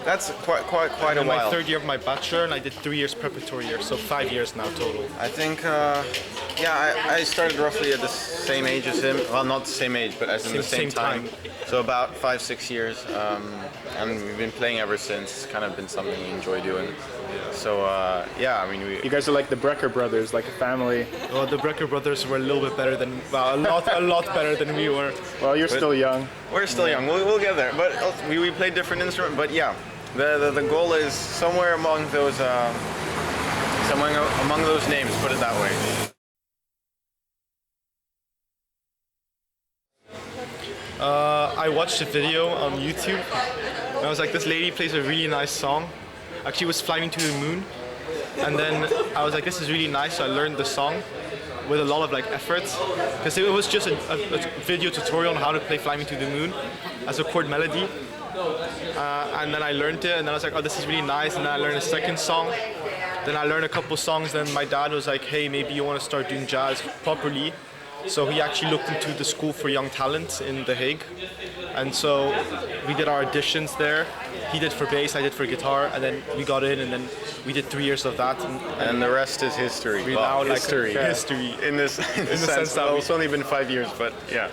That's quite a my while. third year of my bachelor, and I did 3 years preparatory year, so 5 years now total. I think, I started roughly at the same age as him. Well, not the same age, but as in the same time. So about 5-6 years, and we've been playing ever since. It's kind of been something we enjoy doing. So I mean, you guys are like the Brecker brothers, like a family. Well, the Brecker brothers were a little bit better than, well, a lot better than we were. Well, you're still young. We're still young. We'll get there. But we play different instruments. But yeah, the goal is somewhere among those names. Put it that way. I watched a video on YouTube, and I was like, this lady plays a really nice song. Actually, it was Fly Me to the Moon, and then I was like, this is really nice, so I learned the song with a lot of effort, because it was just a video tutorial on how to play Fly Me to the Moon as a chord melody, and then I learned it, and then I was like, oh, this is really nice, and then I learned a second song, then I learned a couple songs, then my dad was like, hey, maybe you want to start doing jazz properly. So he actually looked into the School for Young Talent in The Hague, and so we did our auditions there. He did for bass, I did for guitar, and then we got in, and then we did 3 years of that. And the rest is history. History. In the sense that it's only been 5 years, but yeah.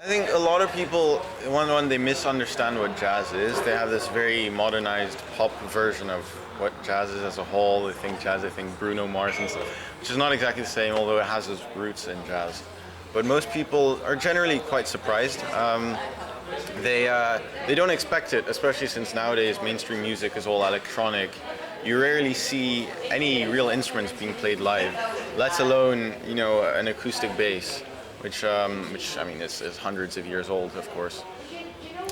I think a lot of people, when they misunderstand what jazz is, they have this very modernized pop version of what jazz is as a whole. They think jazz, they think Bruno Mars and stuff, which is not exactly the same, although it has its roots in jazz. But most people are generally quite surprised. They don't expect it, especially since nowadays mainstream music is all electronic. You rarely see any real instruments being played live, let alone an acoustic bass, which I mean is hundreds of years old, of course.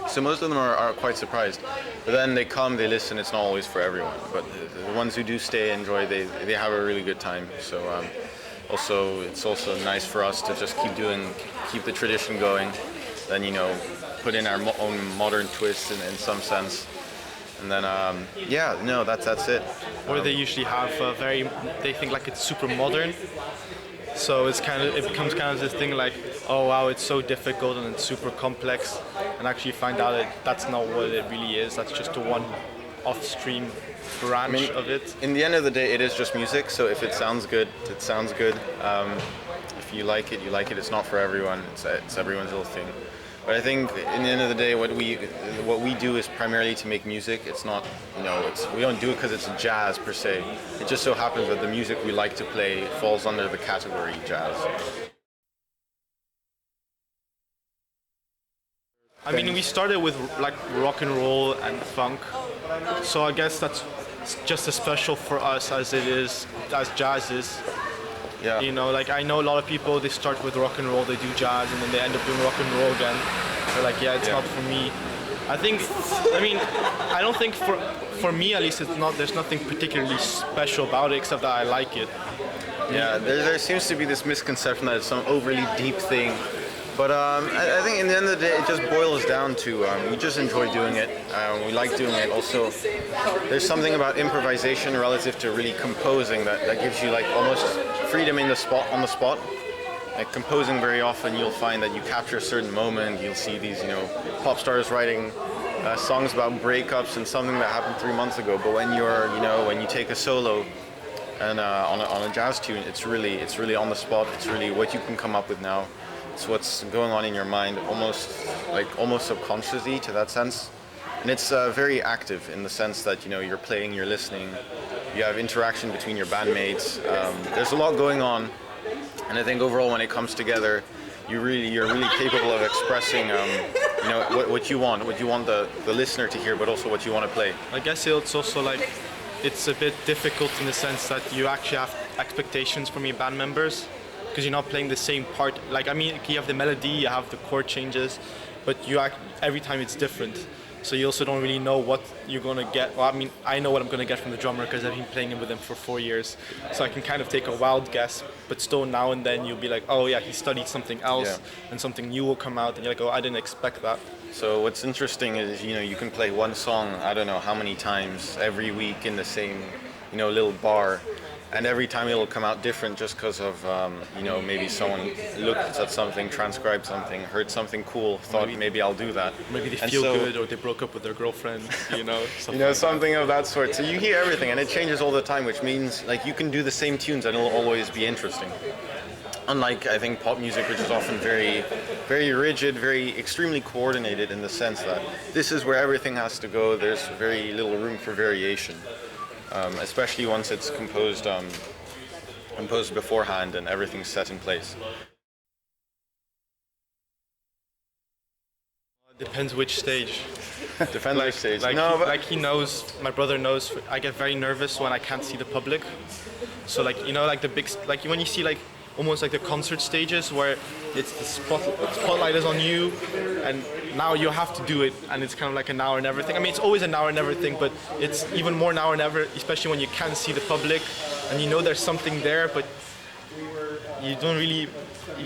So most of them are quite surprised. But then they come, they listen. It's not always for everyone, but the ones who do stay, enjoy, they have a really good time. So it's also nice for us to just keep the tradition going. Then put in our own modern twist in some sense. And then, that's it. Or they usually have they think like it's super modern. So it becomes kind of this thing like, oh wow, it's so difficult and it's super complex, and actually find out that that's not what it really is. That's just a one off-stream branch of it. In the end of the day, it is just music. So if it sounds good, it sounds good. If you like it, you like it. It's not for everyone. It's everyone's little thing. But I think in the end of the day, what we do is primarily to make music. It's not, we don't do it because it's jazz per se. It just so happens that the music we like to play falls under the category jazz. I mean, we started with like rock and roll and funk, so I guess that's just as special for us as it is as jazz is. Yeah. Like I know a lot of people, they start with rock and roll, they do jazz, and then they end up doing rock and roll again. They're like, it's not for me. I don't think for me at least, there's nothing particularly special about it except that I like it. Yeah, there seems to be this misconception that it's some overly deep thing. But I think in the end of the day, it just boils down to we just enjoy doing it. We like doing it. Also, there's something about improvisation relative to really composing that gives you like almost freedom on the spot. Like composing, very often you'll find that you capture a certain moment. You'll see these, pop stars writing songs about breakups and something that happened 3 months ago. But when when you take a solo and on a jazz tune, it's really on the spot. It's really what you can come up with now. It's what's going on in your mind, almost subconsciously to that sense. And it's very active in the sense that you're playing, you're listening, you have interaction between your bandmates. There's a lot going on, and I think overall when it comes together, you're really capable of expressing what you want the listener to hear, but also what you want to play. I guess it's also like it's a bit difficult in the sense that you actually have expectations from your band members, because you're not playing the same part. You have the melody, you have the chord changes, but every time it's different. So you also don't really know what you're gonna get. Well, I know what I'm gonna get from the drummer because I've been playing with him for 4 years. So I can kind of take a wild guess, but still now and then you'll be like, oh yeah, he studied something else, and something new will come out, and you're like, oh, I didn't expect that. So what's interesting is, you can play one song, I don't know how many times, every week in the same, little bar. And every time it'll come out different just because of, maybe someone looked at something, transcribed something, heard something cool, thought maybe I'll do that. Maybe they feel good, or they broke up with their girlfriend, something of that sort. So you hear everything, and it changes all the time, which means like you can do the same tunes and it'll always be interesting. Unlike, I think, pop music, which is often very, very rigid, very extremely coordinated in the sense that this is where everything has to go. There's very little room for variation. Especially once it's composed beforehand and everything's set in place. Depends which stage. Depends which stage. He knows, my brother knows, I get very nervous when I can't see the public. So when you see almost like the concert stages where it's the spotlight is on you, and now you have to do it, and it's kind of like an hour and everything. It's always an hour and everything, but it's even more now and ever, especially when you can't see the public and there's something there, but you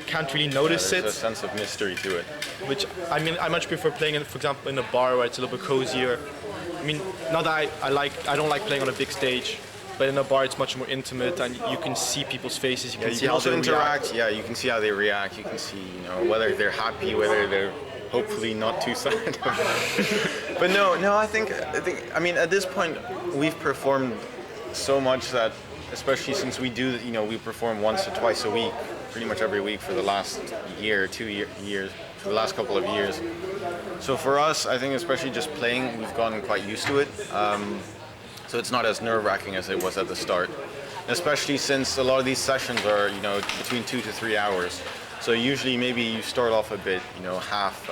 can't really notice it. There's a sense of mystery to it. Which I much prefer playing for example, in a bar where it's a little bit cozier. Not that I don't like playing on a big stage. But in a bar, it's much more intimate, and you can see people's faces. You can also interact. Yeah, you can see how they react. You can see, whether they're happy, whether they're hopefully not too sad. But no, I think at this point, we've performed so much that, especially since we perform once or twice a week, pretty much every week for the last year, 2 years, for the last couple of years. So for us, I think especially just playing, we've gotten quite used to it. So it's not as nerve-wracking as it was at the start, especially since a lot of these sessions are, between 2 to 3 hours. So usually maybe you start off a bit, half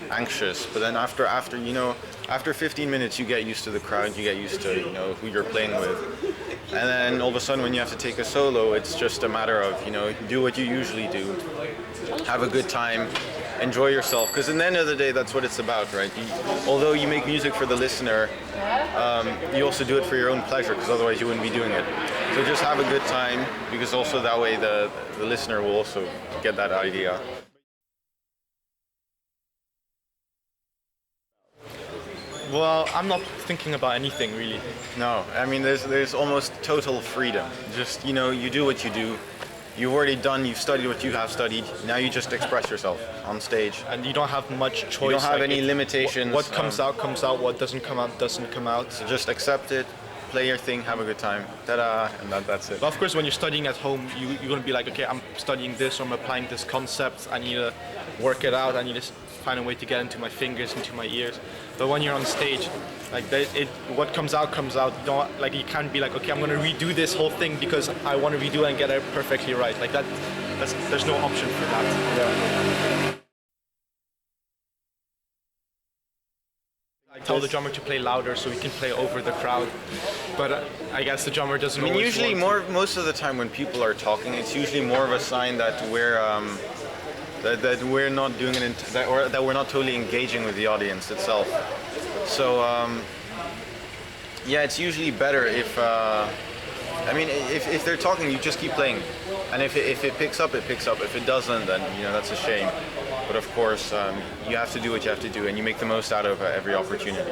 anxious, but then after 15 minutes you get used to the crowd, you get used to, who you're playing with. And then all of a sudden when you have to take a solo, it's just a matter of, do what you usually do, have a good time, enjoy yourself, because in the end of the day, that's what it's about, right? Although you make music for the listener, you also do it for your own pleasure, because otherwise you wouldn't be doing it. So just have a good time, because also that way the listener will also get that idea. Well, I'm not thinking about anything really. No, I mean there's almost total freedom. Just you do what you do. You've already done. You've studied what you have studied. Now you just express yourself on stage. And you don't have much choice. You don't have any it- limitations. What comes out comes out. What doesn't come out doesn't come out. So just accept it, play your thing, have a good time. Ta-da, and that's it. But of course, when you're studying at home, you're going to be like, okay, I'm studying this, or I'm applying this concept. I need to work it out. I need to find a way to get into my fingers, into my ears. But when you're on stage, like what comes out comes out. You don't like you can't be like, okay, I'm going to redo this whole thing because I want to redo it and get it perfectly right. Like that, there's no option for that. Yeah. I tell the drummer to play louder so he can play over the crowd. But I guess the drummer doesn't. I mean, always usually want to. most of the time when people are talking, it's usually more of a sign that that we're not doing it, that we're not totally engaging with the audience itself. So yeah, it's usually better if I mean if they're talking, you just keep playing, and if it picks up, it picks up. If it doesn't, then that's a shame. But of course, you have to do what you have to do, and you make the most out of every opportunity.